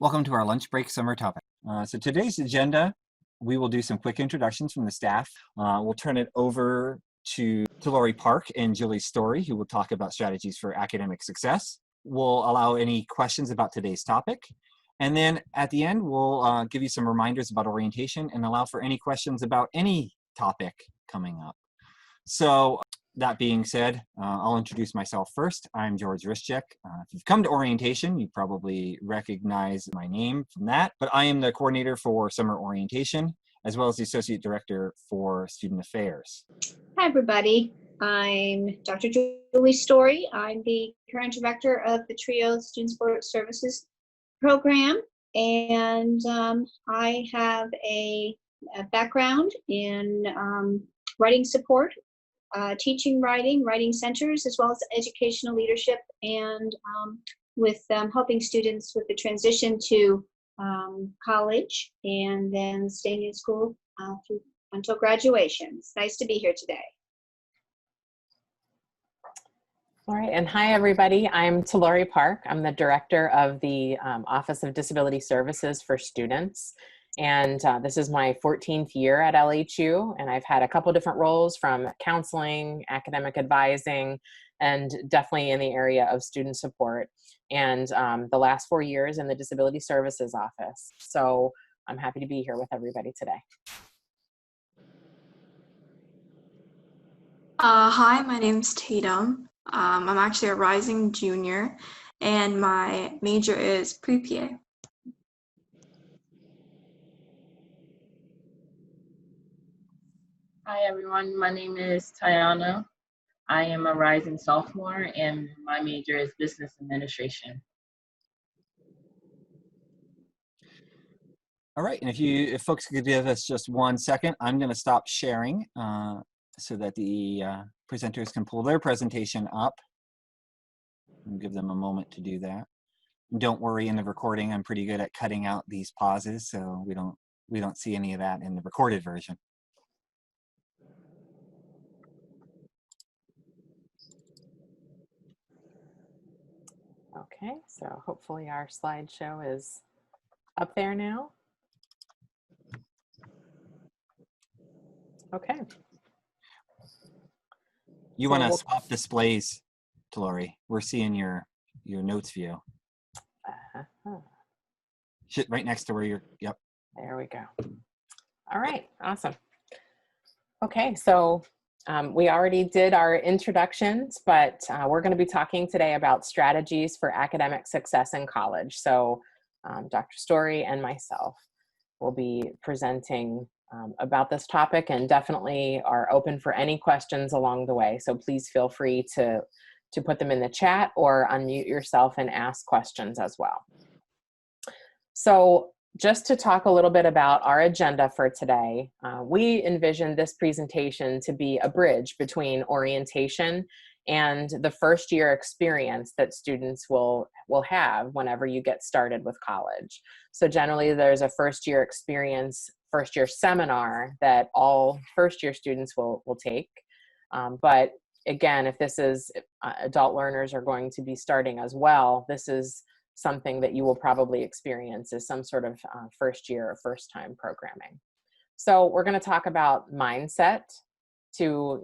Welcome to our lunch break summer topic. So today's agenda, we will do some quick introductions from the staff. We'll turn it over to Lori Park and Julie Story, who will talk about strategies for academic success. We'll allow any questions about today's topic. And then at the end, we'll give you some reminders about orientation and allow for any questions about any topic coming up. So that being said, I'll introduce myself first. I'm George Rischek. If you've come to orientation, you probably recognize my name from that, but I am the coordinator for summer orientation, as well as the associate director for student affairs. Hi, everybody. I'm Dr. Julie Story. I'm the current director of the TRIO Student Support Services program, and I have a background in writing support, teaching writing centers, as well as educational leadership, and with helping students with the transition to college and then staying in school until graduation. It's nice to be here today. All right, and hi everybody, I'm Lori Park. I'm the director of the Office of Disability Services for Students. And this is my 14th year at LHU, and I've had a couple different roles from counseling, academic advising, and definitely in the area of student support. And the last 4 years in the Disability Services Office. So I'm happy to be here with everybody today. Hi, my name's Tatum. I'm actually a rising junior, and my major is pre-PA. Hi everyone, my name is Tiana. I am a rising sophomore and my major is business administration. All right, and if folks could give us just 1 second, I'm going to stop sharing so that the presenters can pull their presentation up. I'll give them a moment to do that. And don't worry, in the recording, I'm pretty good at cutting out these pauses, so we don't see any of that in the recorded version. Okay, so hopefully our slideshow is up there now. Okay. You want to swap displays, Lori? We're seeing your notes view. Right next to where you're, yep. There we go. All right, awesome. Okay, so we already did our introductions, but we're going to be talking today about strategies for academic success in college. So Dr. Story and myself will be presenting about this topic, and definitely are open for any questions along the way. So please feel free to put them in the chat or unmute yourself and ask questions as well. So just to talk a little bit about our agenda for today, we envision this presentation to be a bridge between orientation and the first year experience that students will have whenever you get started with college. So generally there's a first year experience, first year seminar that all first year students will take. But again, if this is adult learners are going to be starting as well, this is something that you will probably experience as some sort of first year or first time programming. So we're going to talk about mindset. To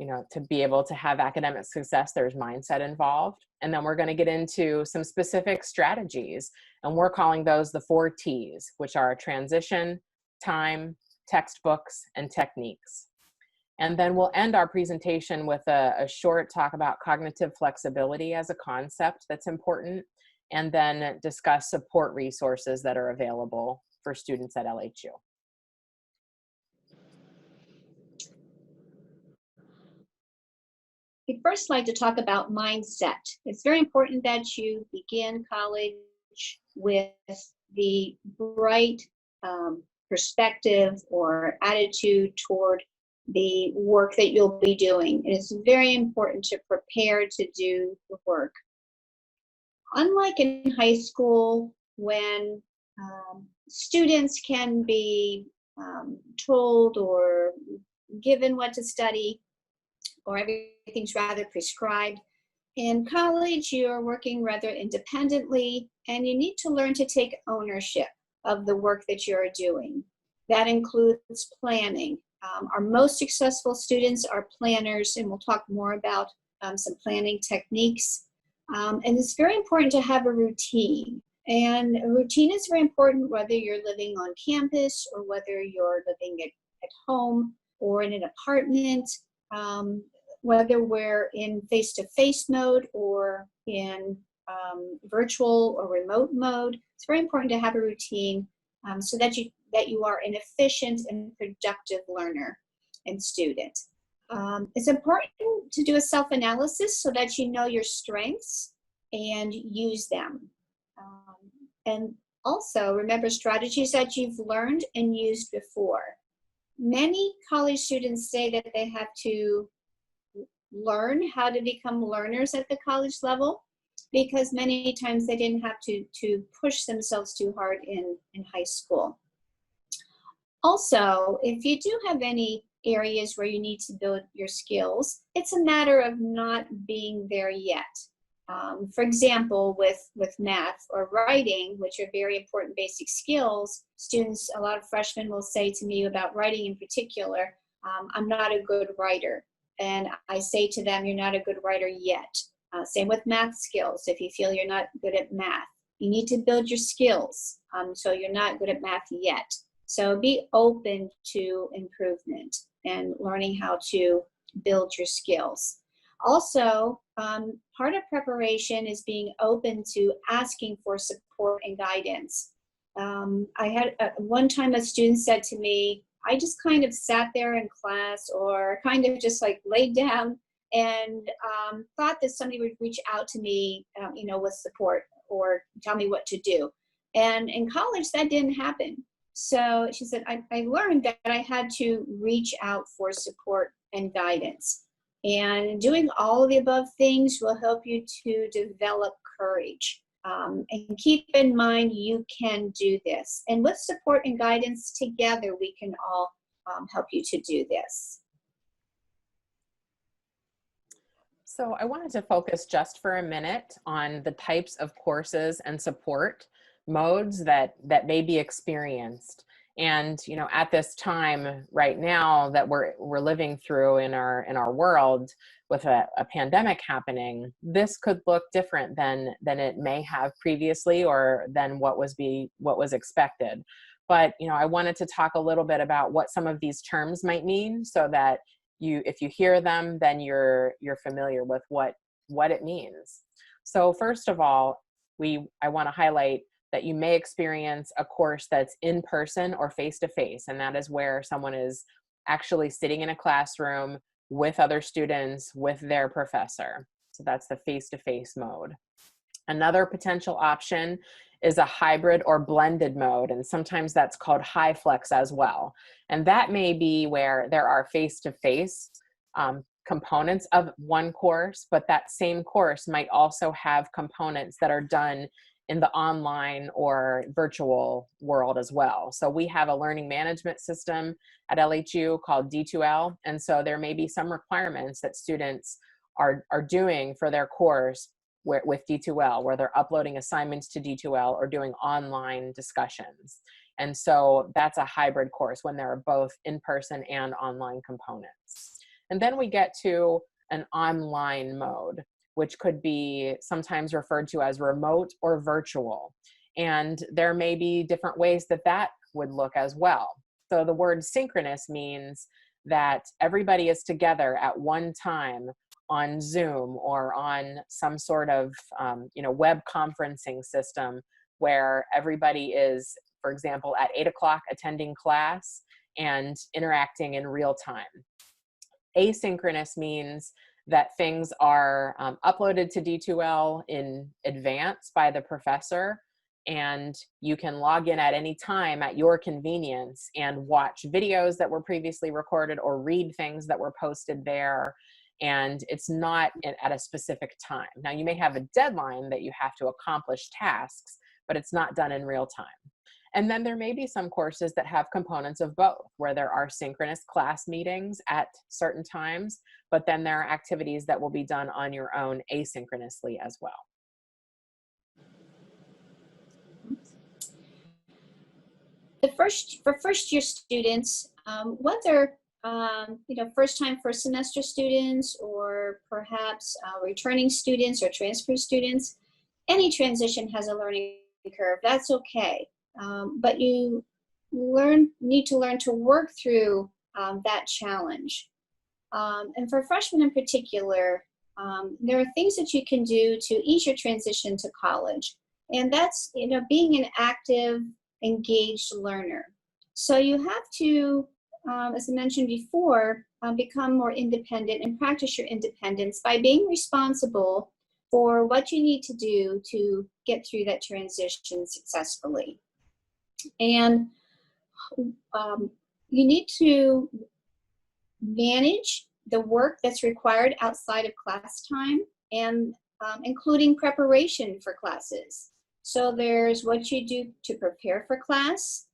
be able to have academic success, there's mindset involved. And then we're going to get into some specific strategies, and we're calling those the 4 T's, which are transition, time, textbooks, and techniques. And then we'll end our presentation with a short talk about cognitive flexibility as a concept that's important, and then discuss support resources that are available for students at LHU. We'd first like to talk about mindset. It's very important that you begin college with the right perspective or attitude toward the work that you'll be doing. It is very important to prepare to do the work. Unlike in high school, when students can be told or given what to study, or everything's rather prescribed, In college, you're working rather independently, and you need to learn to take ownership of the work that you're doing. That includes planning. Our most successful students are planners, and we'll talk more about some planning techniques. And it's very important to have a routine. And a routine is very important whether you're living on campus or whether you're living at home or in an apartment. Whether we're in face-to-face mode or in virtual or remote mode, it's very important to have a routine so that you are an efficient and productive learner and student. It's important to do a self-analysis so that you know your strengths and use them. And also remember strategies that you've learned and used before. Many college students say that they have to learn how to become learners at the college level because many times they didn't have to push themselves too hard in high school. Also, if you do have any areas where you need to build your skills, it's a matter of not being there yet. For example, with math or writing, which are very important basic skills, students, a lot of freshmen will say to me about writing in particular, I'm not a good writer. And I say to them, you're not a good writer yet. Same with math skills. If you feel you're not good at math, you need to build your skills. So you're not good at math yet. So be open to improvement and learning how to build your skills. Also, part of preparation is being open to asking for support and guidance. I had one time a student said to me, I just kind of sat there in class or kind of just like laid down and thought that somebody would reach out to me, with support or tell me what to do. And in college, that didn't happen. So she said, I learned that I had to reach out for support and guidance. And doing all of the above things will help you to develop courage. And keep in mind, you can do this. And with support and guidance together, we can all help you to do this. So I wanted to focus just for a minute on the types of courses and support modes that may be experienced. And at this time right now that we're living through in our world with a pandemic happening, this could look different than it may have previously or than what was expected. But I wanted to talk a little bit about what some of these terms might mean so that if you hear them, then you're familiar with what it means. So first of all, I want to highlight that you may experience a course that's in person or face-to-face, and that is where someone is actually sitting in a classroom with other students, with their professor. So that's the face-to-face mode. Another potential option is a hybrid or blended mode, and sometimes that's called high flex as well. And that may be where there are face-to-face components of one course, but that same course might also have components that are done in the online or virtual world as well. So we have a learning management system at LHU called D2L, and so there may be some requirements that students are doing for their course with D2L, where they're uploading assignments to D2L or doing online discussions. And so that's a hybrid course when there are both in-person and online components. And then we get to an online mode, which could be sometimes referred to as remote or virtual. And there may be different ways that would look as well. So the word synchronous means that everybody is together at one time on Zoom or on some sort of web conferencing system where everybody is, for example, at 8 o'clock attending class and interacting in real time. Asynchronous means that things are uploaded to D2L in advance by the professor, and you can log in at any time at your convenience and watch videos that were previously recorded or read things that were posted there, and it's not at a specific time. Now, you may have a deadline that you have to accomplish tasks, but it's not done in real time. And then there may be some courses that have components of both, where there are synchronous class meetings at certain times, but then there are activities that will be done on your own asynchronously as well. For first year students, whether first time, first semester students, or perhaps returning students or transfer students, any transition has a learning curve. That's okay. But you need to learn to work through that challenge. And for freshmen in particular, there are things that you can do to ease your transition to college. And that's, being an active, engaged learner. So you have to, as I mentioned before, become more independent and practice your independence by being responsible for what you need to do to get through that transition successfully. And you need to manage the work that's required outside of class time, and including preparation for classes. So there's what you do to prepare for class,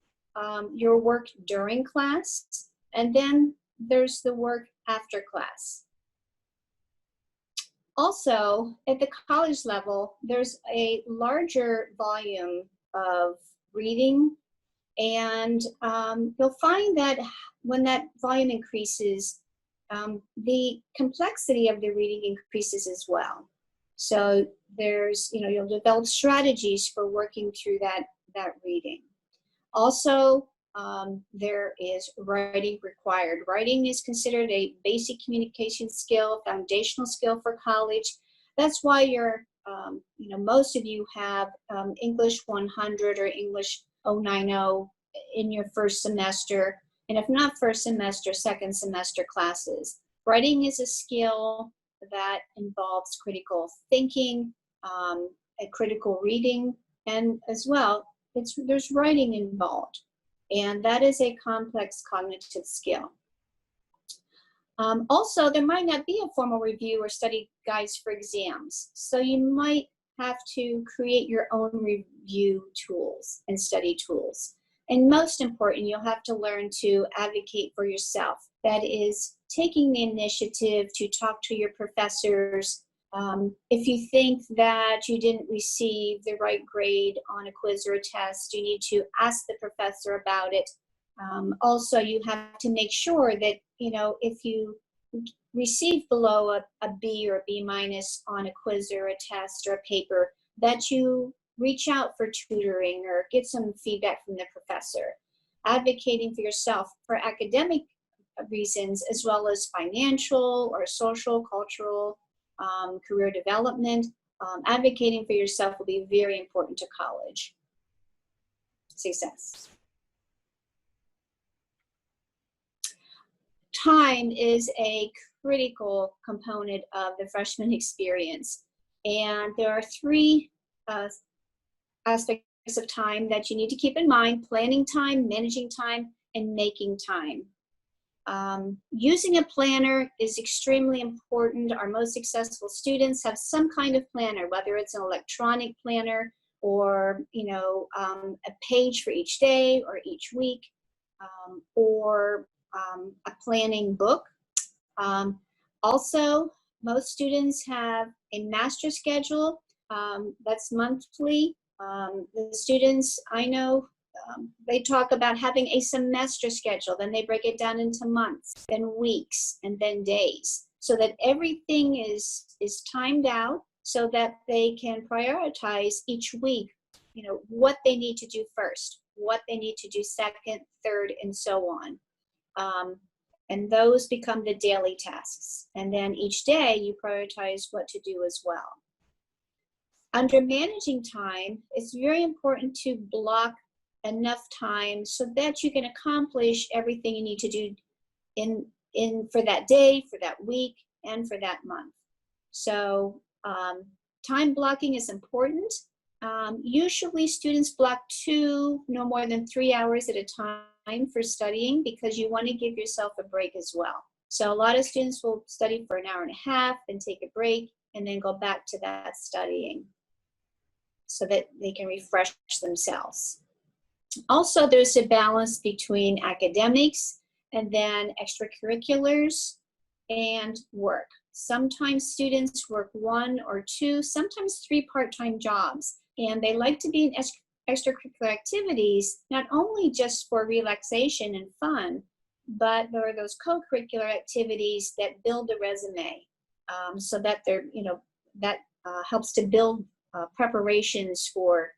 your work during class, and then there's the work after class. Also, at the college level, there's a larger volume of reading, and you'll find that when that volume increases, the complexity of the reading increases as well. So there's, you'll develop strategies for working through that reading. Also, there is writing required. Writing is considered a basic communication skill, foundational skill for college. That's why most of you have English 100 or English 090 in your first semester, and if not first semester, second semester classes. Writing is a skill that involves critical thinking, a critical reading, and as well, there's writing involved, and that is a complex cognitive skill. Also, there might not be a formal review or study guides for exams, so you might have to create your own review tools and study tools. And most important, you'll have to learn to advocate for yourself. That is, taking the initiative to talk to your professors. If you think that you didn't receive the right grade on a quiz or a test, you need to ask the professor about it. Also, you have to make sure that, if you receive below a B or a B minus on a quiz or a test or a paper, that you reach out for tutoring or get some feedback from the professor. Advocating for yourself for academic reasons, as well as financial or social, cultural, career development, advocating for yourself will be very important to college success. Time is a critical component of the freshman experience, and there are three aspects of time that you need to keep in mind: planning time, managing time, and making time. Using a planner is extremely important. Our most successful students have some kind of planner, whether it's an electronic planner or a page for each day or each week, or a planning book. Also, most students have a master schedule that's monthly. The students I know, they talk about having a semester schedule, then they break it down into months, then weeks, and then days, so that everything is timed out so that they can prioritize each week, what they need to do first, what they need to do second, third, and so on. And those become the daily tasks. And then each day you prioritize what to do as well. Under managing time, it's very important to block enough time so that you can accomplish everything you need to do for that day, for that week, and for that month. So time blocking is important. Usually students block no more than 3 hours at a time for studying, because you want to give yourself a break as well. So a lot of students will study for an hour and a half, then take a break, and then go back to that studying so that they can refresh themselves. Also, there's a balance between academics and then extracurriculars and work. Sometimes students work 1 or 2, sometimes 3 part-time jobs, and they like to be in extracurricular activities, not only just for relaxation and fun, but there are those co-curricular activities that build the resume, so that they're, that helps to build preparations for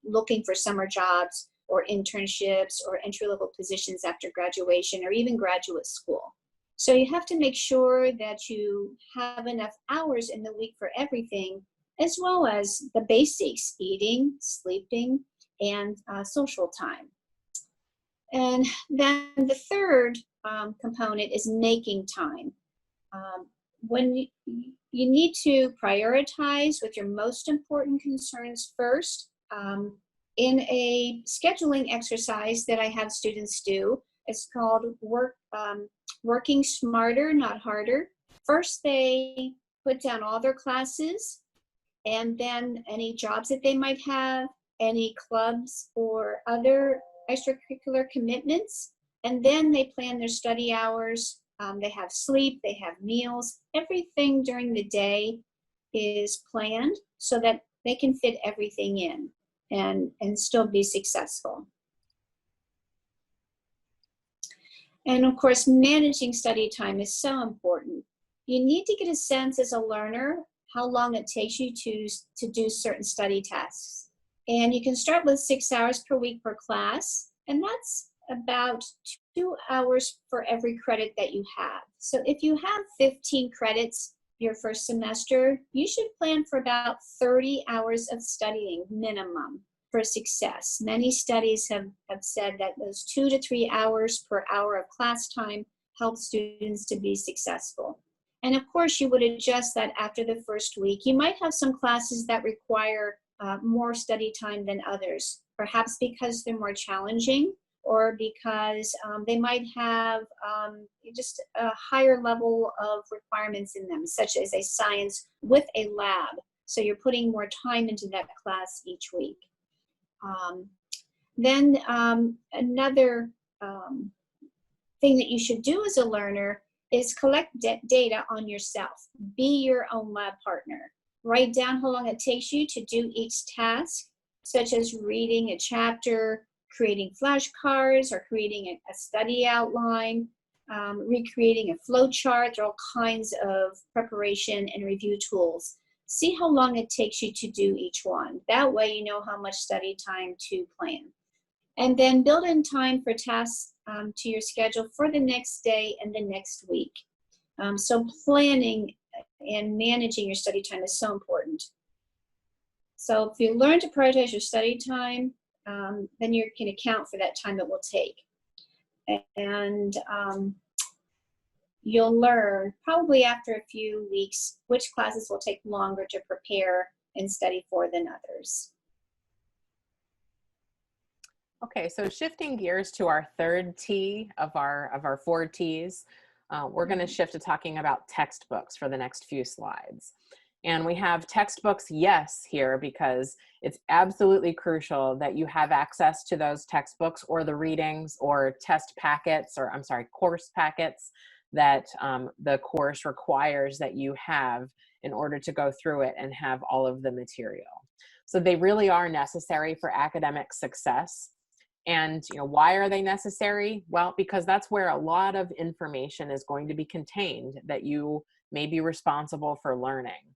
looking for summer jobs or internships or entry-level positions after graduation or even graduate school. So you have to make sure that you have enough hours in the week for everything, as well as the basics: eating, sleeping, and social time. And then the third component is making time. When you need to prioritize with your most important concerns first. In a scheduling exercise that I have students do, it's called Working Smarter, Not Harder. First, they put down all their classes and then any jobs that they might have, any clubs or other extracurricular commitments, and then they plan their study hours. They have sleep, they have meals, everything during the day is planned so that they can fit everything in and still be successful. And of course, managing study time is so important. You need to get a sense as a learner how long it takes you to do certain study tasks. And you can start with 6 hours per week per class, and that's about 2 hours for every credit that you have. So if you have 15 credits your first semester, you should plan for about 30 hours of studying minimum for success. Many studies have said that those 2 to 3 hours per hour of class time help students to be successful. And of course, you would adjust that after the first week. You might have some classes that require more study time than others, perhaps because they're more challenging or because they might have just a higher level of requirements in them, such as a science with a lab. So you're putting more time into that class each week. Then another thing that you should do as a learner is collect data on yourself. Be your own lab partner. Write down how long it takes you to do each task, such as reading a chapter, creating flashcards, or creating a study outline, recreating a flow chart. There are all kinds of preparation and review tools. See how long it takes you to do each one. That way you know how much study time to plan. And then build in time for tasks to your schedule for the next day and the next week. So planning and managing your study time is so important. So if you learn to prioritize your study time, then you can account for that time it will take. And you'll learn probably after a few weeks which classes will take longer to prepare and study for than others. Okay, so shifting gears to our third T of our 4 T's, we're going to shift to talking about textbooks for the next few slides. And we have textbooks, yes, here, because it's absolutely crucial that you have access to those textbooks or the readings or test packets, or I'm sorry, course packets that the course requires that you have in order to go through it and have all of the material. So they really are necessary for academic success. And why are they necessary? Well, because that's where a lot of information is going to be contained that you may be responsible for learning.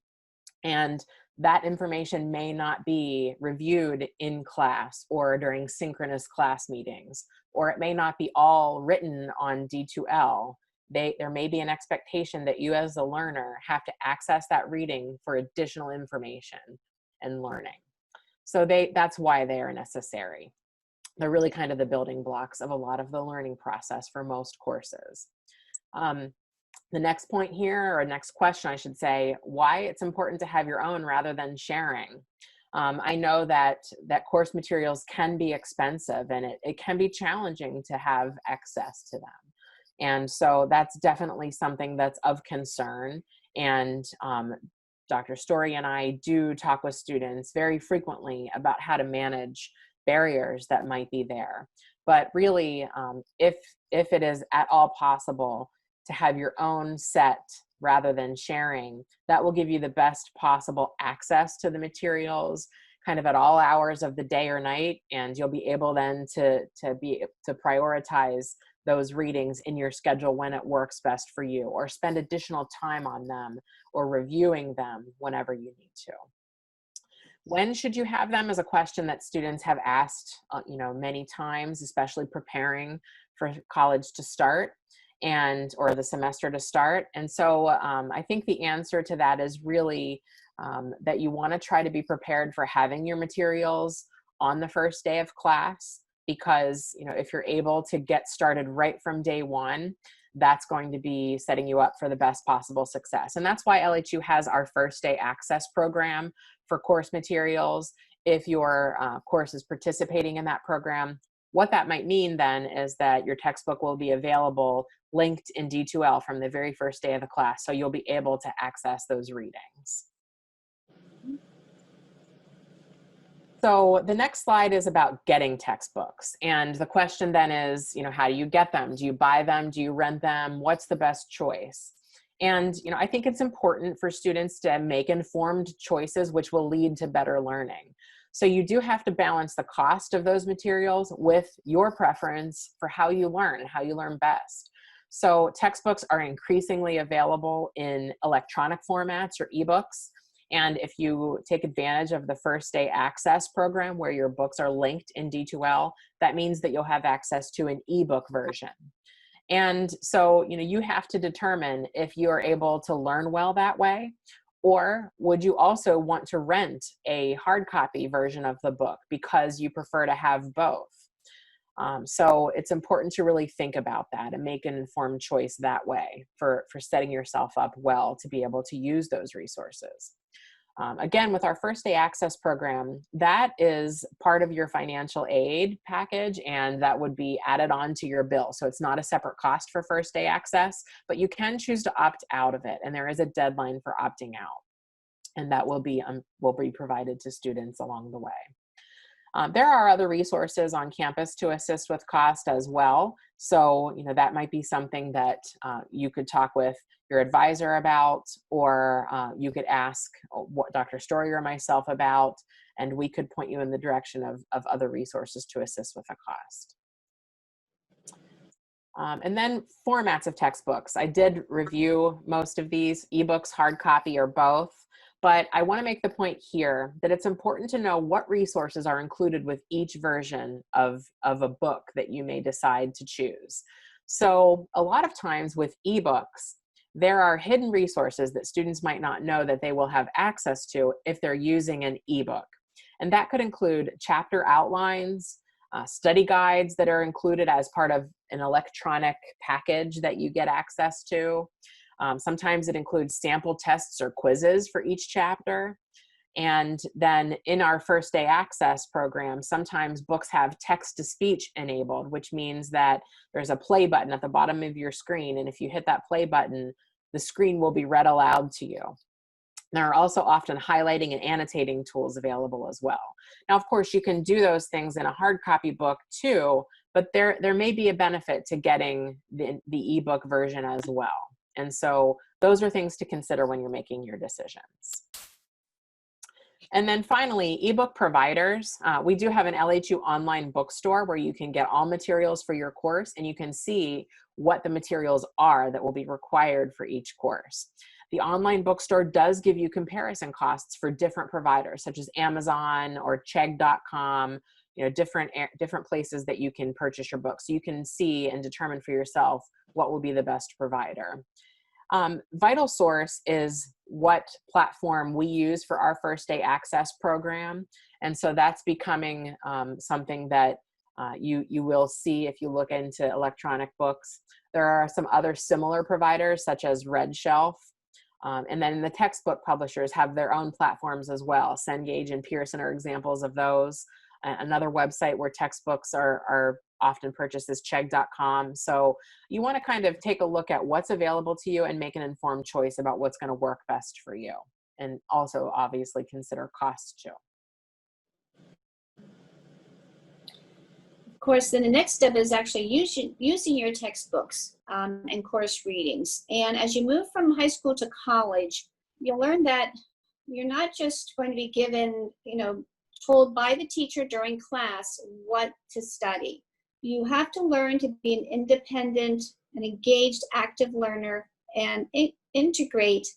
And that information may not be reviewed in class or during synchronous class meetings, or it may not be all written on D2L. There may be an expectation that you as a learner have to access that reading for additional information and learning. So that's why they are necessary. They're really kind of the building blocks of a lot of the learning process for most courses. The next point here, or next question I should say, why it's important to have your own rather than sharing. I know that course materials can be expensive and it can be challenging to have access to them. And so that's definitely something that's of concern. And Dr. Story and I do talk with students very frequently about how to manage barriers that might be there. But really, if it is at all possible to have your own set rather than sharing, that will give you the best possible access to the materials kind of at all hours of the day or night, and you'll be able then to prioritize those readings in your schedule when it works best for you, or spend additional time on them or reviewing them whenever you need to. When should you have them is a question that students have asked, many times, especially preparing for college to start or the semester to start. And so I think the answer to that is really that you want to try to be prepared for having your materials on the first day of class, because if you're able to get started right from day one, that's going to be setting you up for the best possible success. And that's why LHU has our first day access program for course materials. If your course is participating in that program, what that might mean then is that your textbook will be available linked in D2L from the very first day of the class, so you'll be able to access those readings. So the next slide is about getting textbooks. And the question then is, how do you get them? Do you buy them? Do you rent them? What's the best choice? And, I think it's important for students to make informed choices, which will lead to better learning. So you do have to balance the cost of those materials with your preference for how you learn and how you learn best. So textbooks are increasingly available in electronic formats or eBooks. And if you take advantage of the first day access program where your books are linked in D2L, that means that you'll have access to an ebook version. And so, you have to determine if you're able to learn well that way, or would you also want to rent a hard copy version of the book because you prefer to have both. So it's important to really think about that and make an informed choice that way for setting yourself up well to be able to use those resources. Again, with our first day access program, that is part of your financial aid package, and that would be added on to your bill. So it's not a separate cost for first day access, but you can choose to opt out of it. And there is a deadline for opting out, and that will be provided to students along the way. There are other resources on campus to assist with cost as well. So, that might be something that you could talk with your advisor about, or you could ask what Dr. Story or myself about, and we could point you in the direction of other resources to assist with the cost. And then formats of textbooks. I did review most of these, ebooks, hard copy, or both. But I want to make the point here that it's important to know what resources are included with each version of a book that you may decide to choose. So a lot of times with ebooks, there are hidden resources that students might not know that they will have access to if they're using an ebook. And that could include chapter outlines, study guides that are included as part of an electronic package that you get access to. Sometimes it includes sample tests or quizzes for each chapter. And then in our first day access program, sometimes books have text to speech enabled, which means that there's a play button at the bottom of your screen. And if you hit that play button, the screen will be read aloud to you. There are also often highlighting and annotating tools available as well. Now, of course, you can do those things in a hard copy book too, but there may be a benefit to getting the ebook version as well. And so those are things to consider when you're making your decisions. And then finally, ebook providers. We do have an LHU online bookstore where you can get all materials for your course, and you can see what the materials are that will be required for each course. The online bookstore does give you comparison costs for different providers, such as Amazon or Chegg.com, different places that you can purchase your books. So you can see and determine for yourself what will be the best provider. Vital Source is what platform we use for our first day access program. And so that's becoming something that you will see if you look into electronic books. There are some other similar providers such as Red Shelf. And then the textbook publishers have their own platforms as well. Cengage and Pearson are examples of those. Another website where textbooks are often purchased is Chegg.com. So you want to kind of take a look at what's available to you and make an informed choice about what's going to work best for you. And also obviously consider cost too. course, then the next step is actually using your textbooks and course readings. And as you move from high school to college, you'll learn that you're not just going to be given, told by the teacher during class what to study. You have to learn to be an independent, an engaged, active learner and integrate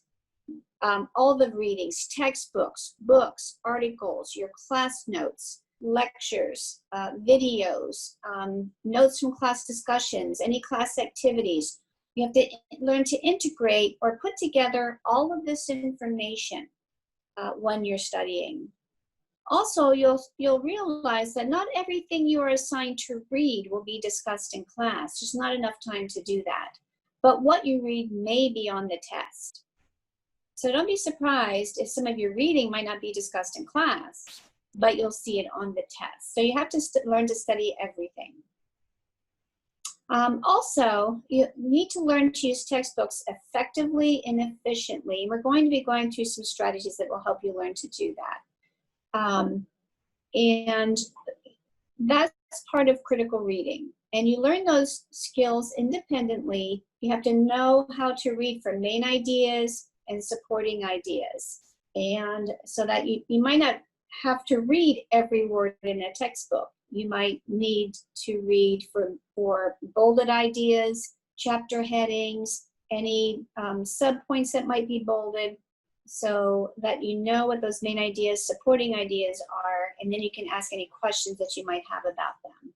all the readings, textbooks, books, articles, your class notes, lectures, videos, notes from class discussions, any class activities. You have to learn to integrate or put together all of this information when you're studying. Also, you'll realize that not everything you are assigned to read will be discussed in class. There's not enough time to do that. But what you read may be on the test. So don't be surprised if some of your reading might not be discussed in class, but you'll see it on the test. So you have to learn to study everything. Also, you need to learn to use textbooks effectively and efficiently. We're going to be going through some strategies that will help you learn to do that. And that's part of critical reading. And you learn those skills independently. You have to know how to read for main ideas and supporting ideas. And so that you might not have to read every word in a textbook. You might need to read for bolded ideas, chapter headings, any subpoints that might be bolded, so that you know what those main ideas, supporting ideas are, and then you can ask any questions that you might have about them.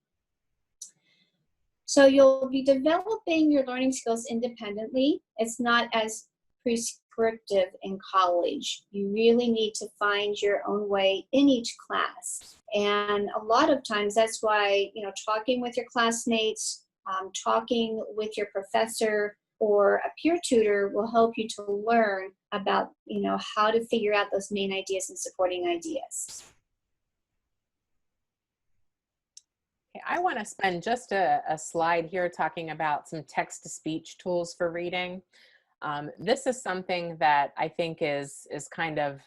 So you'll be developing your learning skills independently. It's not as prescriptive in college. You really need to find your own way in each class. And a lot of times that's why, talking with your classmates, talking with your professor or a peer tutor will help you to learn about, how to figure out those main ideas and supporting ideas. Okay, I want to spend just a slide here talking about some text-to-speech tools for reading. This is something that I think is kind of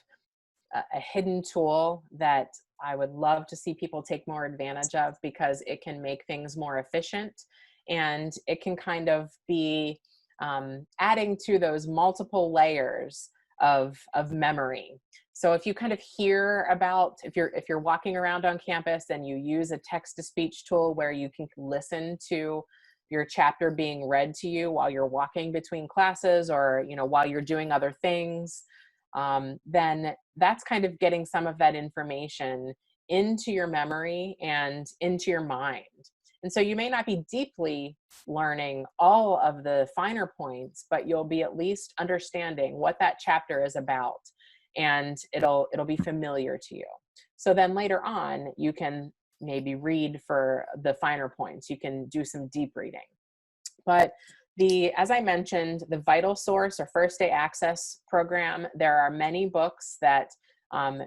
a hidden tool that I would love to see people take more advantage of, because it can make things more efficient, and it can kind of be adding to those multiple layers of memory. So if you kind of hear about, if you're walking around on campus and you use a text-to-speech tool where you can listen to your chapter being read to you while you're walking between classes, or while you're doing other things, then that's kind of getting some of that information into your memory and into your mind. And so you may not be deeply learning all of the finer points, but you'll be at least understanding what that chapter is about, and it'll be familiar to you. So then later on, you can maybe read for the finer points. You can do some deep reading. But as I mentioned, the Vital Source or First Day Access program, there are many books that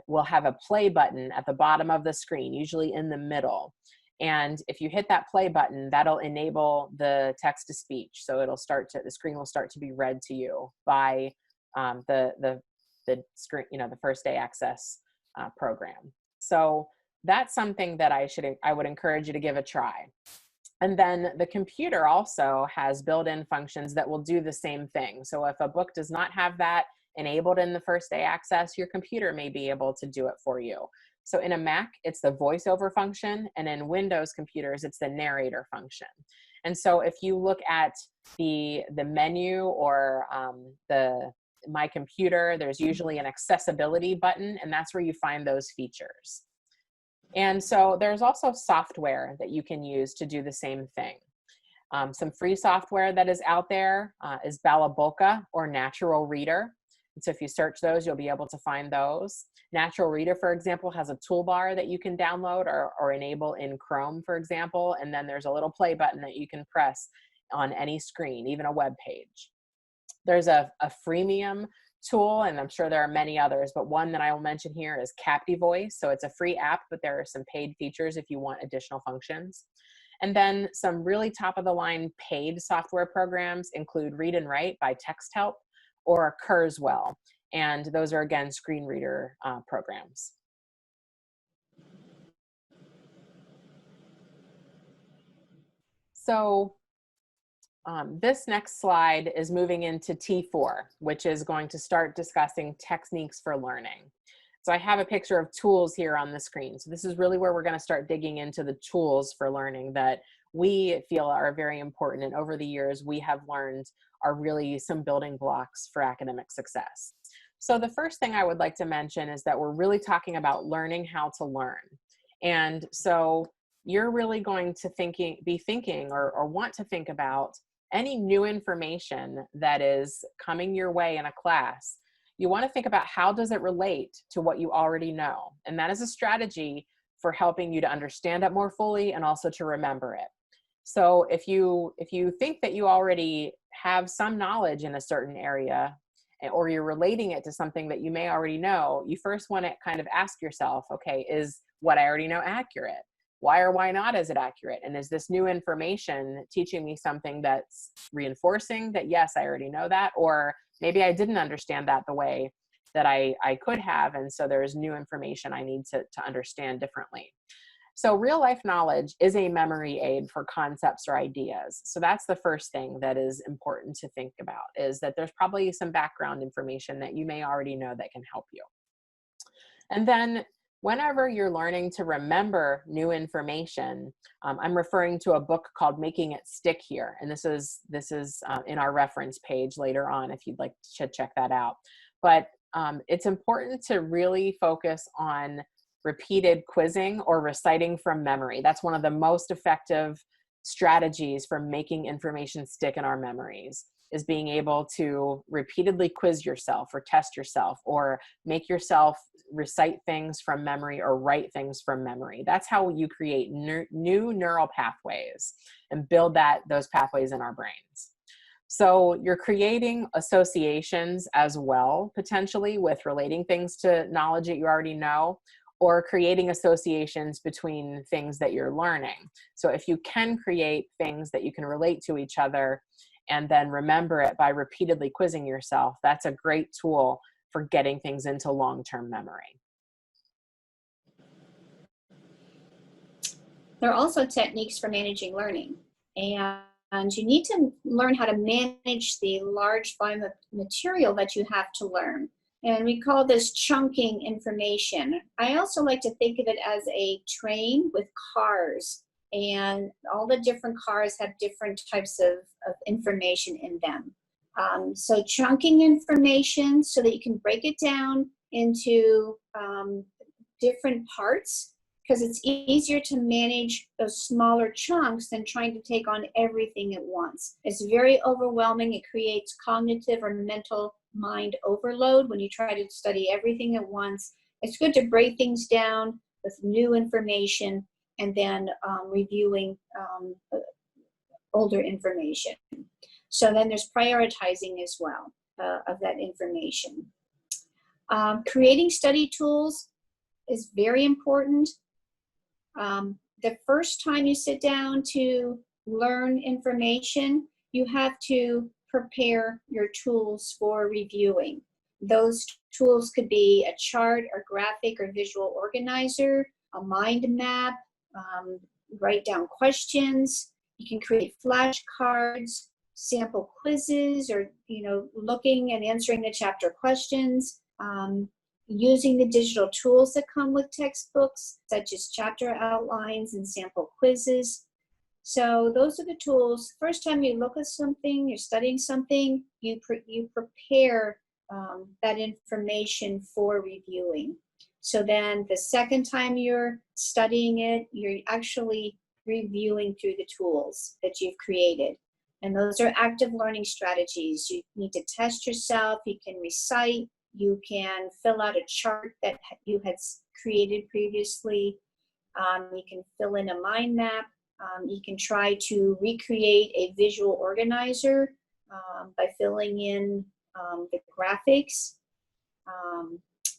will have a play button at the bottom of the screen, usually in the middle. And if you hit that play button, that'll enable the text to speech. So the screen will start to be read to you by the screen, the First Day Access program. So that's something that I would encourage you to give a try. And then the computer also has built-in functions that will do the same thing. So if a book does not have that enabled in the First Day Access, your computer may be able to do it for you. So in a Mac, it's the voiceover function, and in Windows computers, it's the narrator function. And so if you look at the menu or My Computer, there's usually an accessibility button, and that's where you find those features. And so there's also software that you can use to do the same thing. Some free software that is out there is Balabolka or Natural Reader. And so if you search those, you'll be able to find those. Natural Reader, for example, has a toolbar that you can download or enable in Chrome, for example. And then there's a little play button that you can press on any screen, even a web page. There's a freemium tool, and I'm sure there are many others, but one that I will mention here is CaptiVoice. So it's a free app, but there are some paid features if you want additional functions. And then some really top of the line paid software programs include Read and Write by TextHelp or Kurzweil. And those are, again, screen reader programs. So this next slide is moving into T4, which is going to start discussing techniques for learning. So I have a picture of tools here on the screen. So this is really where we're going to start digging into the tools for learning that we feel are very important, and over the years we have learned are really some building blocks for academic success. So the first thing I would like to mention is that we're really talking about learning how to learn. And so you're really going to be thinking or want to think about any new information that is coming your way in a class. You want to think about how does it relate to what you already know. And that is a strategy for helping you to understand it more fully and also to remember it. So if you think that you already have some knowledge in a certain area, or you're relating it to something that you may already know, you first want to kind of ask yourself, okay, is what I already know accurate? Why or why not is it accurate? And is this new information teaching me something that's reinforcing that, yes, I already know that, or maybe I didn't understand that the way that I could have, and so there's new information I need to understand differently. So real life knowledge is a memory aid for concepts or ideas. So that's the first thing that is important to think about, is that there's probably some background information that you may already know that can help you. And then whenever you're learning to remember new information, I'm referring to a book called Making It Stick here. And this is in our reference page later on if you'd like to check that out. But it's important to really focus on repeated quizzing or reciting from memory. That's one of the most effective strategies for making information stick in our memories, is being able to repeatedly quiz yourself or test yourself or make yourself recite things from memory or write things from memory. That's how you create new neural pathways and build those pathways in our brains. So you're creating associations as well, potentially, with relating things to knowledge that you already know, or creating associations between things that you're learning. So if you can create things that you can relate to each other and then remember it by repeatedly quizzing yourself, that's a great tool for getting things into long-term memory. There are also techniques for managing learning, and you need to learn how to manage the large volume of material that you have to learn. And we call this chunking information. I also like to think of it as a train with cars, and all the different cars have different types of information in them. So chunking information so that you can break it down into different parts, because it's easier to manage those smaller chunks than trying to take on everything at once. It's very overwhelming. It creates cognitive or mental mind overload when you try to study everything at once. It's good to break things down with new information and then reviewing older information. So then there's prioritizing as well of that information. Creating study tools is very important. The first time you sit down to learn information, you have to prepare your tools for reviewing. Those tools could be a chart or graphic or visual organizer, a mind map, write down questions. You can create flashcards, sample quizzes, or looking and answering the chapter questions. Using the digital tools that come with textbooks, such as chapter outlines and sample quizzes. So those are the tools. First time you look at something, you're studying something, you prepare that information for reviewing. So then the second time you're studying it, you're actually reviewing through the tools that you've created. And those are active learning strategies. You need to test yourself, you can recite, you can fill out a chart that you had created previously. You can fill in a mind map. You can try to recreate a visual organizer by filling in the graphics.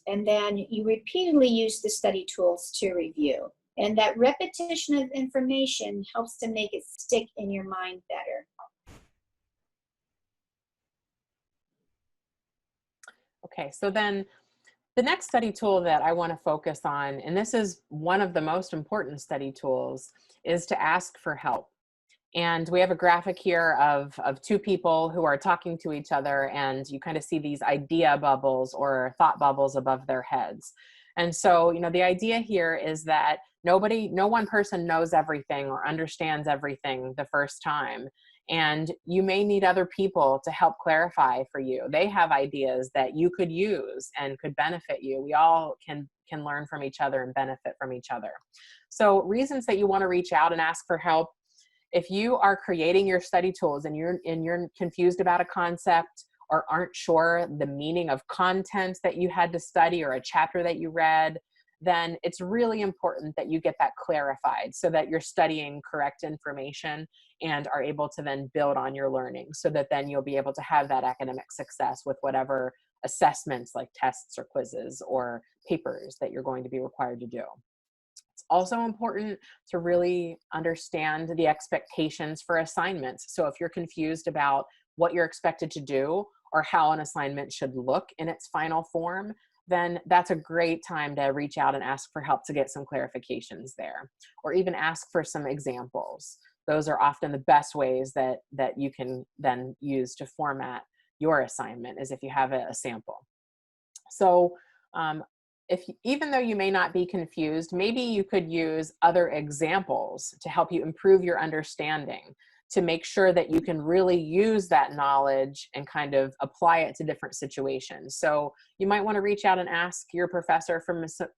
And then you repeatedly use the study tools to review. And that repetition of information helps to make it stick in your mind better. Okay, so then the next study tool that I want to focus on, and this is one of the most important study tools, is to ask for help. And we have a graphic here of two people who are talking to each other, and you kind of see these idea bubbles or thought bubbles above their heads. And so, you know, the idea here is that no one person knows everything or understands everything the first time. And you may need other people to help clarify for you. They have ideas that you could use and could benefit you. We all can learn from each other and benefit from each other. So reasons that you want to reach out and ask for help: if you are creating your study tools and you're confused about a concept or aren't sure the meaning of content that you had to study or a chapter that you read, then it's really important that you get that clarified so that you're studying correct information and are able to then build on your learning, so that then you'll be able to have that academic success with whatever assessments like tests or quizzes or papers that you're going to be required to do. It's also important to really understand the expectations for assignments. So if you're confused about what you're expected to do or how an assignment should look in its final form, then that's a great time to reach out and ask for help to get some clarifications there, or even ask for some examples. Those are often the best ways that you can then use to format your assignment, is if you have a sample. So even though you may not be confused, maybe you could use other examples to help you improve your understanding, to make sure that you can really use that knowledge and kind of apply it to different situations. So you might want to reach out and ask your professor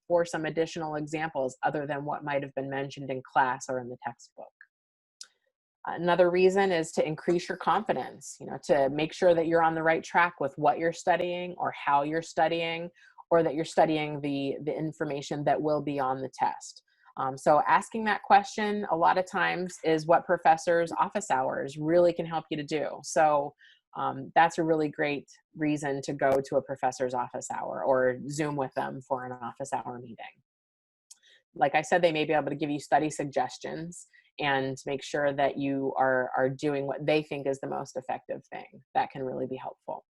for some additional examples other than what might have been mentioned in class or in the textbook. Another reason is to increase your confidence, to make sure that you're on the right track with what you're studying or how you're studying, or that you're studying the information that will be on the test. So asking that question a lot of times is what professors' office hours really can help you to do. So that's a really great reason to go to a professor's office hour or Zoom with them for an office hour meeting. Like I said, they may be able to give you study suggestions and make sure that you are doing what they think is the most effective thing. That can really be helpful.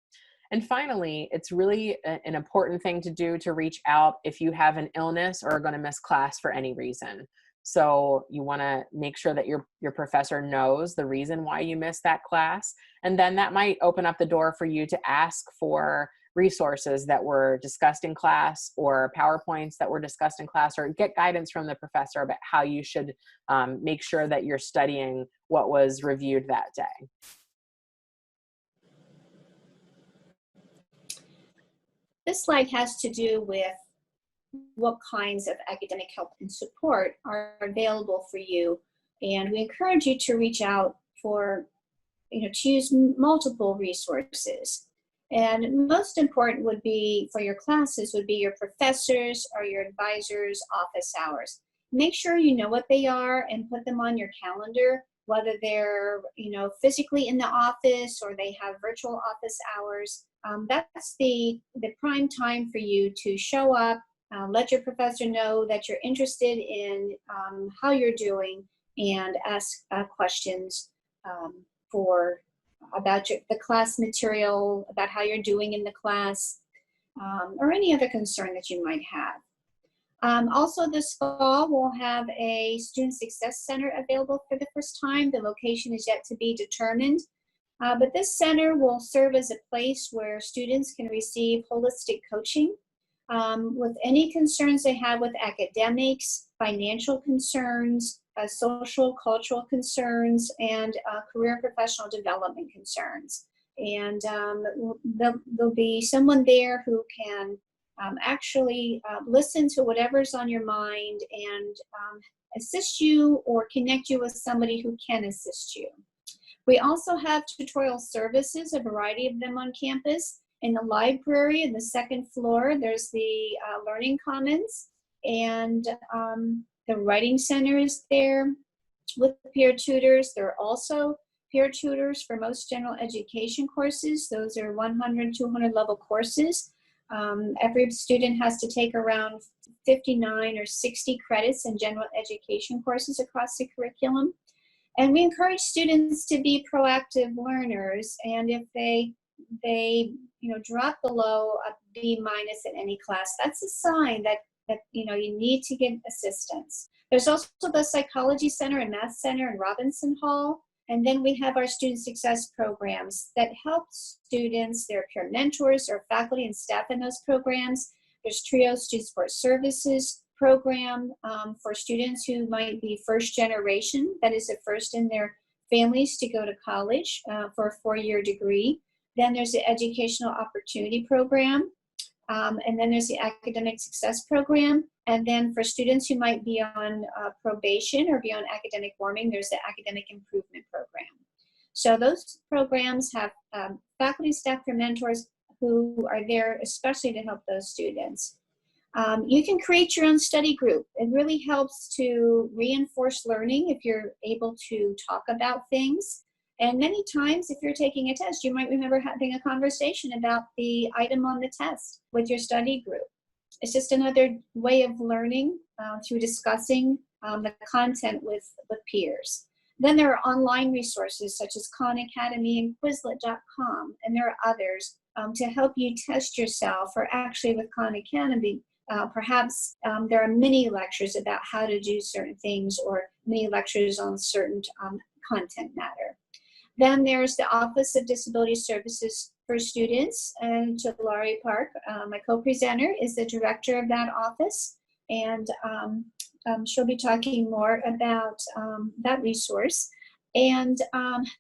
And finally, it's really an important thing to do to reach out if you have an illness or are going to miss class for any reason. So you want to make sure that your professor knows the reason why you missed that class. And then that might open up the door for you to ask for resources that were discussed in class or PowerPoints that were discussed in class, or get guidance from the professor about how you should make sure that you're studying what was reviewed that day. This slide has to do with what kinds of academic help and support are available for you. And we encourage you to reach out to use multiple resources. And most important would be for your classes would be your professors or your advisors' office hours. Make sure you know what they are and put them on your calendar, whether they're physically in the office or they have virtual office hours. That's the prime time for you to show up, let your professor know that you're interested in how you're doing, and ask questions about the class material, about how you're doing in the class, or any other concern that you might have. Also this fall, we'll have a Student Success Center available for the first time. The location is yet to be determined. But this center will serve as a place where students can receive holistic coaching with any concerns they have with academics, financial concerns, social, cultural concerns, and career and professional development concerns. And there'll be someone there who can actually listen to whatever's on your mind and assist you or connect you with somebody who can assist you. We also have tutorial services, a variety of them on campus. In the library, in the second floor, there's the Learning Commons, and the Writing Center is there with peer tutors. There are also peer tutors for most general education courses. Those are 100, 200 level courses. Every student has to take around 59 or 60 credits in general education courses across the curriculum. And we encourage students to be proactive learners, and if they drop below a B- in any class, that's a sign that you need to get assistance. There's also the Psychology Center and Math Center in Robinson Hall. And then we have our student success programs that help students, their peer mentors or faculty and staff in those programs. There's TRIO Student Support Services program for students who might be first generation, that is the first in their families to go to college for a 4-year degree. Then there's the Educational Opportunity Program. And then there's the Academic Success Program. And then for students who might be on probation or be on academic warming, there's the Academic Improvement Program. So those programs have faculty, staff, and mentors who are there especially to help those students. You can create your own study group. It really helps to reinforce learning if you're able to talk about things. And many times, if you're taking a test, you might remember having a conversation about the item on the test with your study group. It's just another way of learning through discussing the content with peers. Then there are online resources such as Khan Academy and Quizlet.com, and there are others to help you test yourself, or actually with Khan Academy, perhaps there are mini lectures about how to do certain things, or mini lectures on certain content matter. Then there's the Office of Disability Services for Students in Tulare Park. My co-presenter is the director of that office, and she'll be talking more about that resource. And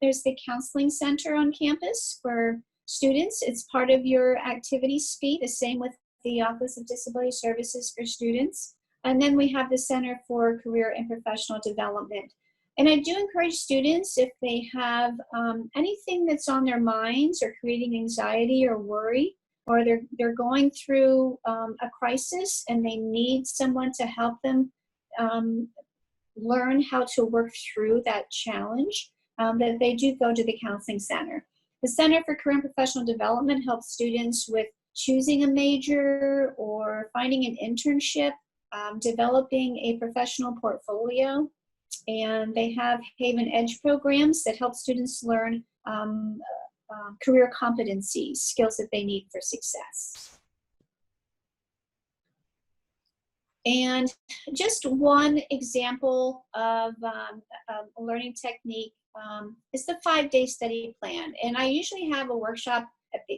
there's the Counseling Center on campus for students. It's part of your activity suite, the same with the Office of Disability Services for Students. And then we have the Center for Career and Professional Development. And I do encourage students, if they have anything that's on their minds or creating anxiety or worry, or they're going through a crisis and they need someone to help them learn how to work through that challenge, that they do go to the Counseling Center. The Center for Career and Professional Development helps students with choosing a major or finding an internship, developing a professional portfolio. And they have Haven Edge programs that help students learn career competencies, skills that they need for success. And just one example of a learning technique is the 5-day study plan. And I usually have a workshop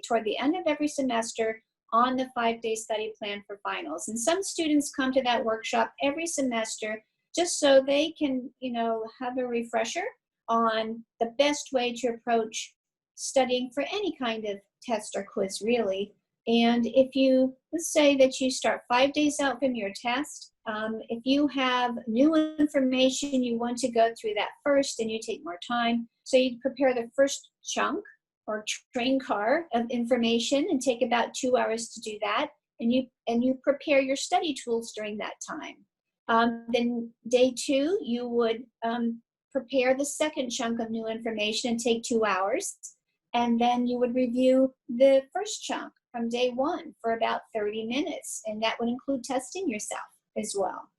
toward the end of every semester on the 5-day study plan for finals. And some students come to that workshop every semester just so they can, have a refresher on the best way to approach studying for any kind of test or quiz, really. And if you, let's say that you start 5 days out from your test, if you have new information you want to go through that first, and you take more time, so you prepare the first chunk or train car of information and take about 2 hours to do that, and you prepare your study tools during that time. Then day 2, you would prepare the second chunk of new information and take 2 hours. And then you would review the first chunk from day 1 for about 30 minutes. And that would include testing yourself as well.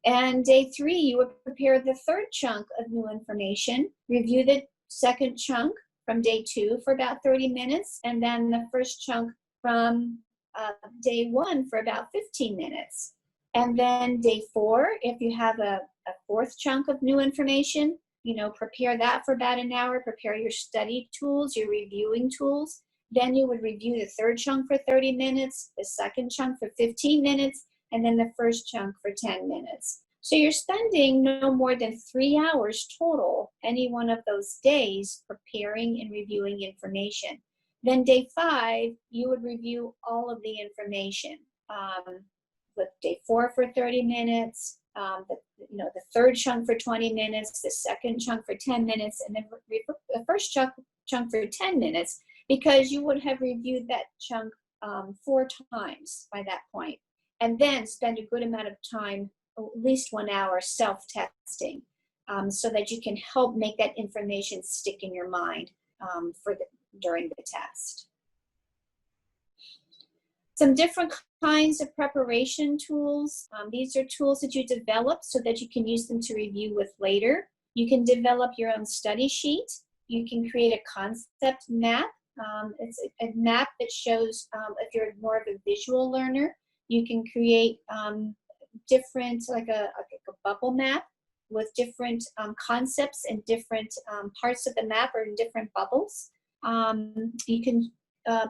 And day 3, you would prepare the third chunk of new information, review the second chunk from day 2 for about 30 minutes, and then the first chunk from day 1 for about 15 minutes. And then day 4, if you have a fourth chunk of new information, prepare that for about an hour, prepare your study tools, your reviewing tools. Then you would review the third chunk for 30 minutes, the second chunk for 15 minutes, and then the first chunk for 10 minutes. So you're spending no more than 3 hours total any one of those days preparing and reviewing information. Then day 5, you would review all of the information. With day 4 for 30 minutes, the third chunk for 20 minutes, the second chunk for 10 minutes, and then the first chunk for 10 minutes, because you would have reviewed that chunk 4 times by that point, and then spend a good amount of time, at least 1 hour, self-testing, so that you can help make that information stick in your mind during the test. Some different kinds of preparation tools. These are tools that you develop so that you can use them to review with later. You can develop your own study sheet. You can create a concept map. It's a map that shows, if you're more of a visual learner, you can create different, like a bubble map different concepts and different parts of the map or in different bubbles. You can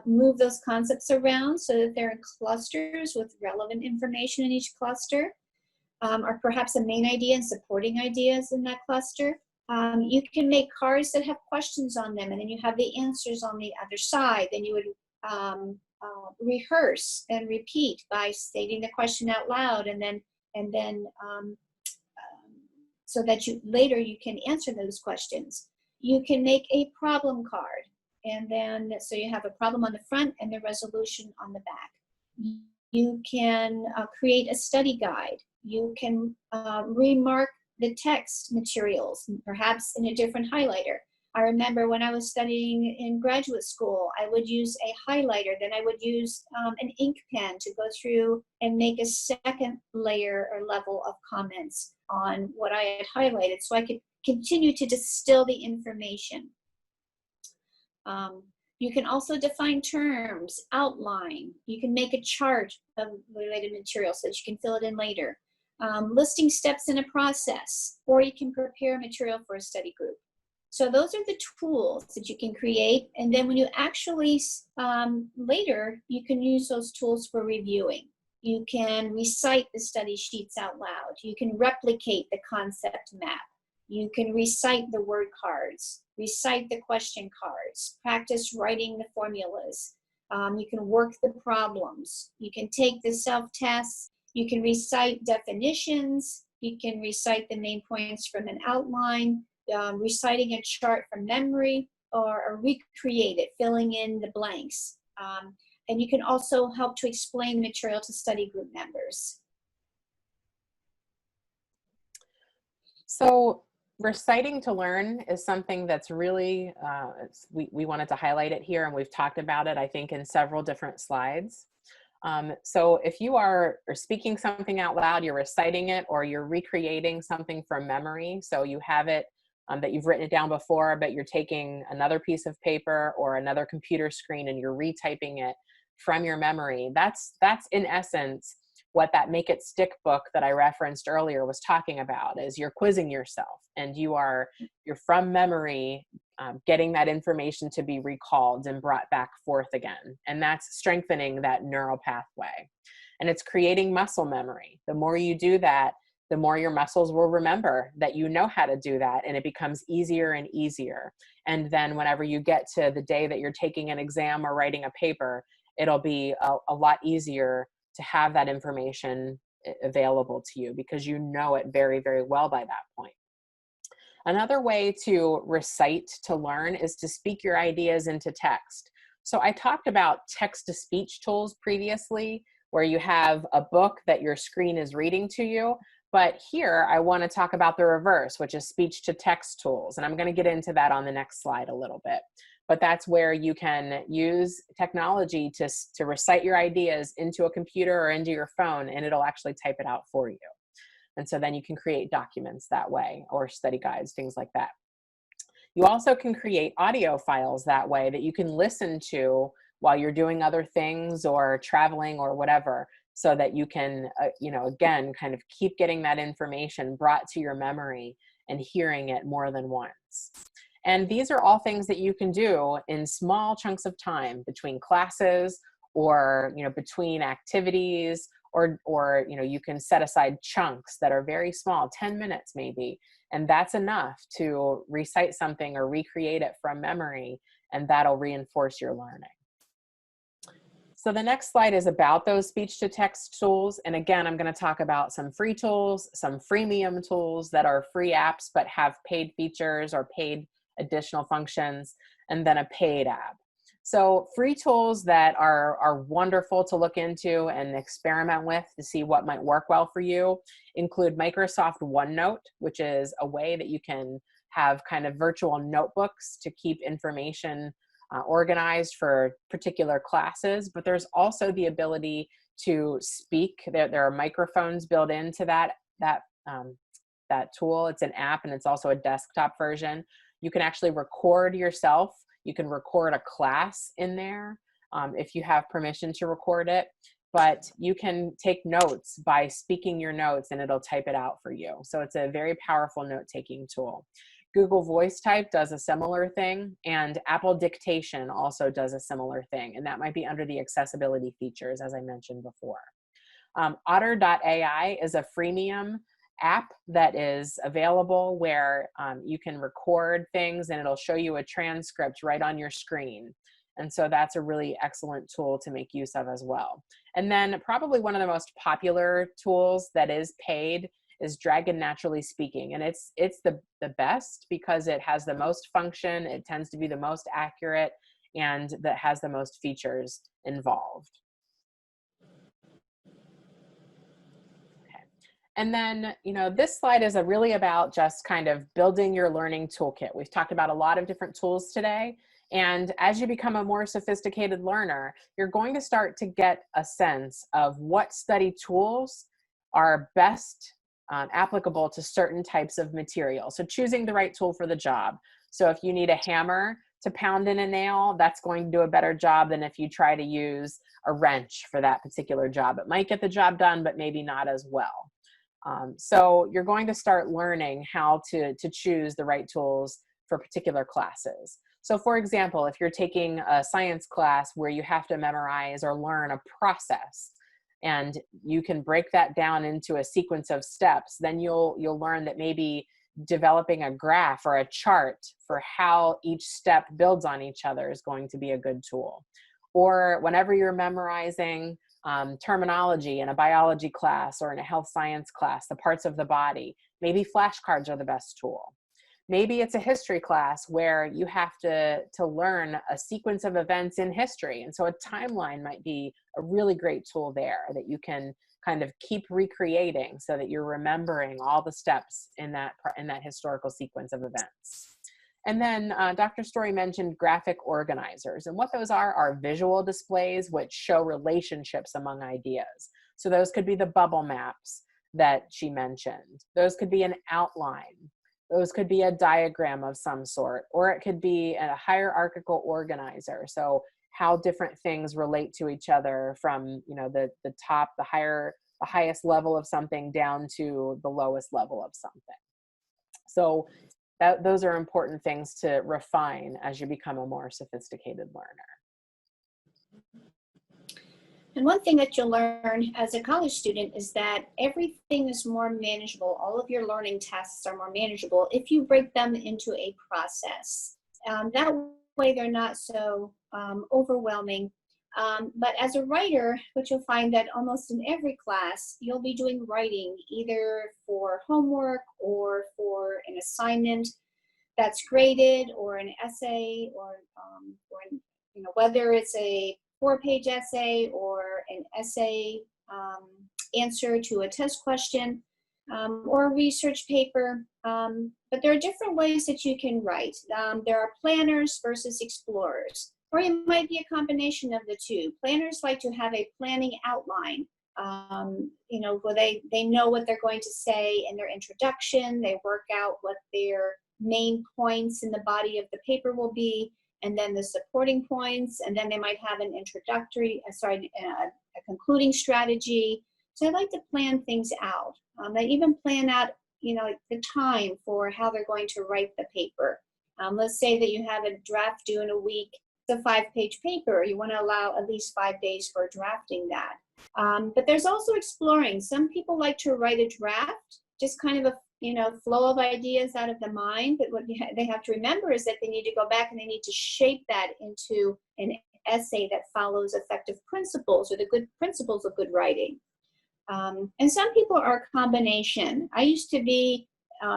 move those concepts around so that they're in clusters with relevant information in each cluster, or perhaps a main idea and supporting ideas in that cluster. You can make cards that have questions on them, and then you have the answers on the other side. Then you would rehearse and repeat by stating the question out loud, and then so that later you can answer those questions. You can make a problem card, and then so you have a problem on the front and the resolution on the back. You can create a study guide. You can remark the text materials, perhaps in a different highlighter. I remember when I was studying in graduate school, I would use a highlighter, then I would use an ink pen to go through and make a second layer or level of comments on what I had highlighted so I could continue to distill the information. You can also define terms, outline. You can make a chart of related material so that you can fill it in later. Listing steps in a process, or you can prepare material for a study group. So those are the tools that you can create, and then when you actually, later, you can use those tools for reviewing. You can recite the study sheets out loud. You can replicate the concept map. You can recite the word cards, recite the question cards, practice writing the formulas. You can work the problems. You can take the self-tests. You can recite definitions. You can recite the main points from an outline, reciting a chart from memory, or recreate it, filling in the blanks. And you can also help to explain material to study group members. So reciting to learn is something that's really, we wanted to highlight it here, and we've talked about it, I think, in several different slides. So if you are speaking something out loud, you're reciting it, or you're recreating something from memory, so you have it that you've written it down before, but you're taking another piece of paper or another computer screen and you're retyping it from your memory. That's in essence what that Make It Stick book that I referenced earlier was talking about, is you're quizzing yourself, and you're from memory getting that information to be recalled and brought back forth again. And that's strengthening that neural pathway. And it's creating muscle memory. The more you do that, the more your muscles will remember that you know how to do that, and it becomes easier and easier. And then whenever you get to the day that you're taking an exam or writing a paper, it'll be a lot easier to have that information available to you because you know it very, very well by that point. Another way to recite to learn is to speak your ideas into text. So I talked about text-to-speech tools previously, where you have a book that your screen is reading to you. But here I want to talk about the reverse, which is speech-to-text tools. And I'm going to get into that on the next slide a little bit. But that's where you can use technology to recite your ideas into a computer or into your phone, and it'll actually type it out for you. And so then you can create documents that way, or study guides, things like that. You also can create audio files that way that you can listen to while you're doing other things or traveling or whatever, so that you can, again, kind of keep getting that information brought to your memory and hearing it more than once. And these are all things that you can do in small chunks of time between classes, or between activities, or you can set aside chunks that are very small, 10 minutes maybe, and that's enough to recite something or recreate it from memory, and that'll reinforce your learning. So the next slide is about those speech-to-text tools. And again, I'm going to talk about some free tools, some freemium tools that are free apps but have paid features or paid additional functions, and then a paid app. So free tools that are wonderful to look into and experiment with to see what might work well for you include Microsoft OneNote, which is a way that you can have kind of virtual notebooks to keep information organized for particular classes. But there's also the ability to speak. There are microphones built into that tool. It's an app, and it's also a desktop version. You can actually record yourself. You can record a class in there if you have permission to record it. but you can take notes by speaking your notes and it'll type it out for you. So it's a very powerful note-taking tool. Google Voice Type does a similar thing, and Apple Dictation also does a similar thing, and that might be under the accessibility features, as I mentioned before. Otter.ai is a freemium app that is available where you can record things and it'll show you a transcript right on your screen. And so that's a really excellent tool to make use of as well. And then probably one of the most popular tools that is paid is Dragon Naturally Speaking. And it's the best because it has the most function, it tends to be the most accurate, and that has the most features involved. And then, this slide is really about just kind of building your learning toolkit. We've talked about a lot of different tools today. And as you become a more sophisticated learner, you're going to start to get a sense of what study tools are best applicable to certain types of material. So choosing the right tool for the job. So if you need a hammer to pound in a nail, that's going to do a better job than if you try to use a wrench for that particular job. It might get the job done, but maybe not as well. So you're going to start learning how to choose the right tools for particular classes. So for example, if you're taking a science class where you have to memorize or learn a process, and you can break that down into a sequence of steps, then you'll learn that maybe developing a graph or a chart for how each step builds on each other is going to be a good tool. Or whenever you're memorizing terminology in a biology class or in a health science class, the parts of the body, maybe flashcards are the best tool. Maybe it's a history class where you have to learn a sequence of events in history. And so a timeline might be a really great tool there that you can kind of keep recreating so that you're remembering all the steps in that historical sequence of events. And then Dr. Story mentioned graphic organizers. And what those are visual displays which show relationships among ideas. So those could be the bubble maps that she mentioned. Those could be an outline. Those could be a diagram of some sort, or it could be a hierarchical organizer. So how different things relate to each other from the top, the highest level of something down to the lowest level of something. So those are important things to refine as you become a more sophisticated learner. And one thing that you'll learn as a college student is that everything is more manageable. All of your learning tasks are more manageable if you break them into a process. That way they're not so overwhelming. But as a writer, what you'll find that almost in every class, you'll be doing writing either for homework or for an assignment that's graded, or an essay, or whether it's a 4-page essay or an essay answer to a test question, or a research paper. But there are different ways that you can write. There are planners versus explorers, or it might be a combination of the two. Planners like to have a planning outline, where they know what they're going to say in their introduction. They work out what their main points in the body of the paper will be, and then the supporting points, and then they might have an a concluding strategy. So I like to plan things out. I even plan out, the time for how they're going to write the paper. Let's say that you have a draft due in a week. It's a 5-page paper. You want to allow at least 5 days for drafting that. But there's also exploring. Some people like to write a draft, just kind of a flow of ideas out of the mind. But what they have to remember is that they need to go back and they need to shape that into an essay that follows effective principles, or the good principles of good writing. And some people are a combination. I used to be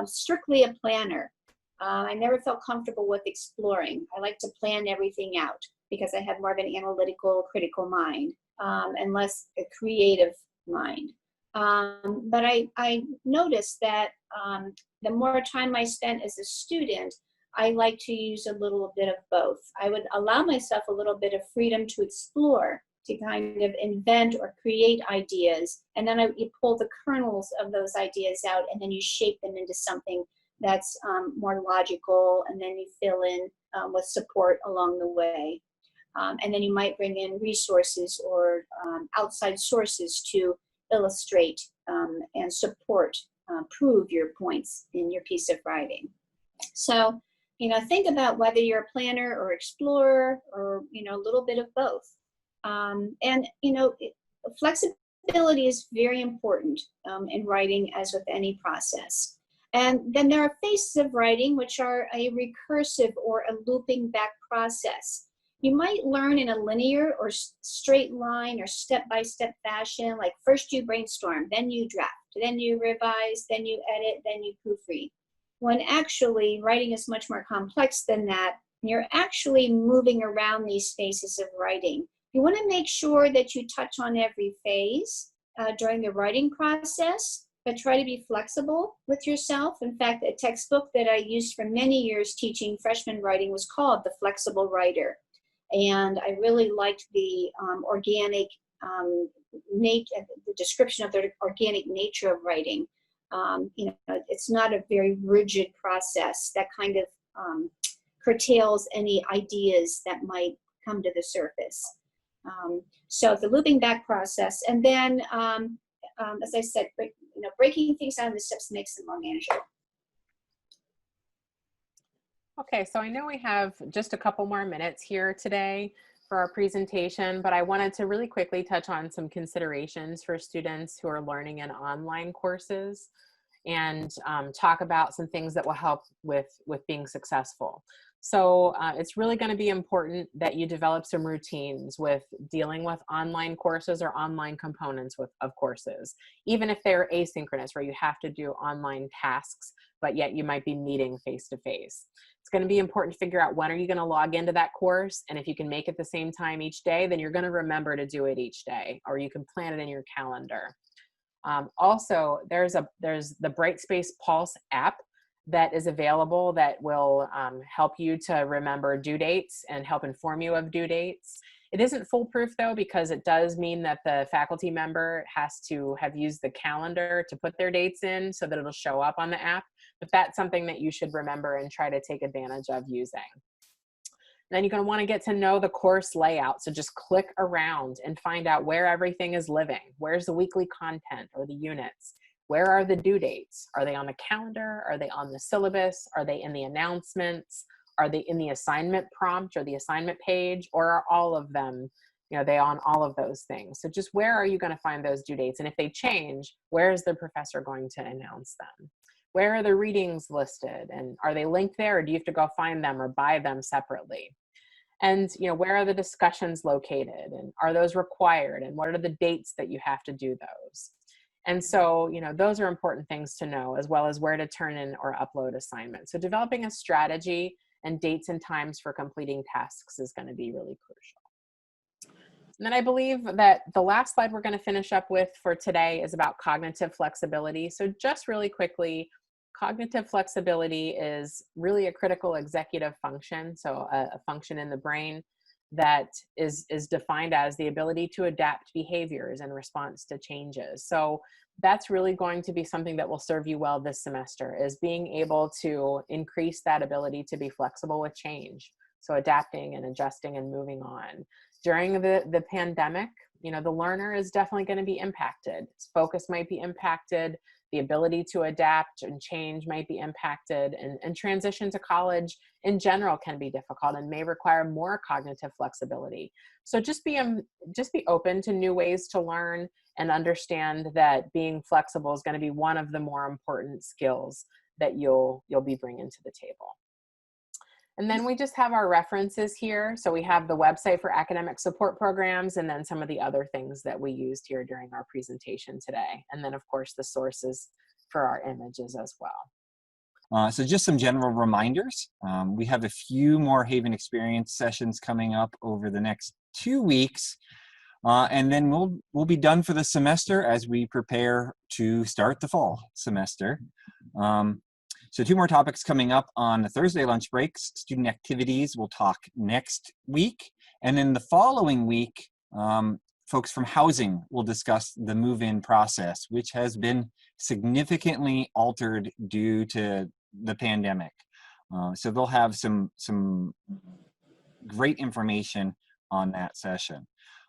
strictly a planner. I never felt comfortable with exploring. I like to plan everything out because I have more of an analytical, critical mind, and less a creative mind. But I noticed that the more time I spent as a student, I like to use a little bit of both. I would allow myself a little bit of freedom to explore, to kind of invent or create ideas. And then you pull the kernels of those ideas out, and then you shape them into something that's more logical, and then you fill in with support along the way. And then you might bring in resources or outside sources to illustrate and support, prove your points in your piece of writing. So, think about whether you're a planner or explorer or, a little bit of both. And, flexibility is very important in writing, as with any process. And then there are phases of writing, which are a recursive or a looping back process. You might learn in a linear or straight line or step-by-step fashion, like first you brainstorm, then you draft, then you revise, then you edit, then you proofread. When actually writing is much more complex than that, and you're actually moving around these phases of writing. You want to make sure that you touch on every phase during the writing process, but try to be flexible with yourself. In fact, a textbook that I used for many years teaching freshman writing was called The Flexible Writer. And I really liked the organic the description of the organic nature of writing. It's not a very rigid process that kind of curtails any ideas that might come to the surface. So the looping back process, and then, as I said, breaking things down into steps makes them more manageable. Okay, so I know we have just a couple more minutes here today for our presentation, but I wanted to really quickly touch on some considerations for students who are learning in online courses and talk about some things that will help with being successful. So it's really going to be important that you develop some routines with dealing with online courses or online components of courses, even if they're asynchronous, where you have to do online tasks, but yet you might be meeting face-to-face. It's going to be important to figure out when are you going to log into that course, and if you can make it the same time each day, then you're going to remember to do it each day, or you can plan it in your calendar. Also, there's the Brightspace Pulse app that is available that will help you to remember due dates and help inform you of due dates. It isn't foolproof though, because it does mean that the faculty member has to have used the calendar to put their dates in so that it'll show up on the app. But that's something that you should remember and try to take advantage of using. Then you're going to want to get to know the course layout. So just click around and find out where everything is living. Where's the weekly content or the units? Where are the due dates? Are they on the calendar? Are they on the syllabus? Are they in the announcements? Are they in the assignment prompt or the assignment page? Or are all of them, they on all of those things? So just where are you going to find those due dates? And if they change, where is the professor going to announce them? Where are the readings listed? And are they linked there, or do you have to go find them or buy them separately? And where are the discussions located, and are those required, and what are the dates that you have to do those? And so those are important things to know, as well as where to turn in or upload assignments. So developing a strategy and dates and times for completing tasks is going to be really crucial. And then I believe that the last slide we're going to finish up with for today is about cognitive flexibility. So just really quickly, cognitive flexibility is really a critical executive function, so a function in the brain that is defined as the ability to adapt behaviors in response to changes. So that's really going to be something that will serve you well this semester, is being able to increase that ability to be flexible with change. So adapting and adjusting and moving on. During the pandemic, the learner is definitely going to be impacted. Focus might be impacted. The ability to adapt and change might be impacted, and transition to college in general can be difficult and may require more cognitive flexibility. So just be open to new ways to learn, and understand that being flexible is going to be one of the more important skills that you'll be bringing to the table. And then we just have our references here. So we have the website for academic support programs, and then some of the other things that we used here during our presentation today. And then of course the sources for our images as well. So just some general reminders. We have a few more Haven Experience sessions coming up over the next 2 weeks. And then we'll be done for the semester as we prepare to start the fall semester. So 2 more topics coming up on the Thursday lunch breaks. Student activities, we'll talk next week. And then the following week, folks from housing will discuss the move-in process, which has been significantly altered due to the pandemic. So they'll have some great information on that session.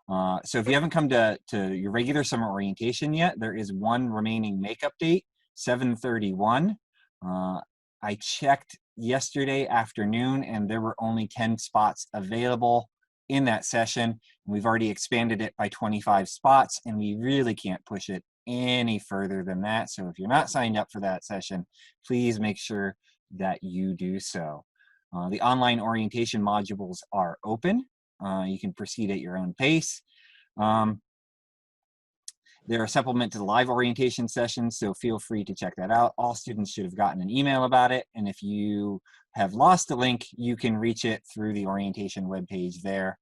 So if you haven't come to your regular summer orientation yet, there is one remaining makeup date, 7/31. I checked yesterday afternoon and there were only 10 spots available in that session. We've already expanded it by 25 spots and we really can't push it any further than that. So if you're not signed up for that session, please make sure that you do so. The online orientation modules are open. You can proceed at your own pace. They're a supplement to the live orientation sessions, so feel free to check that out. All students should have gotten an email about it, and if you have lost the link, you can reach it through the orientation webpage there.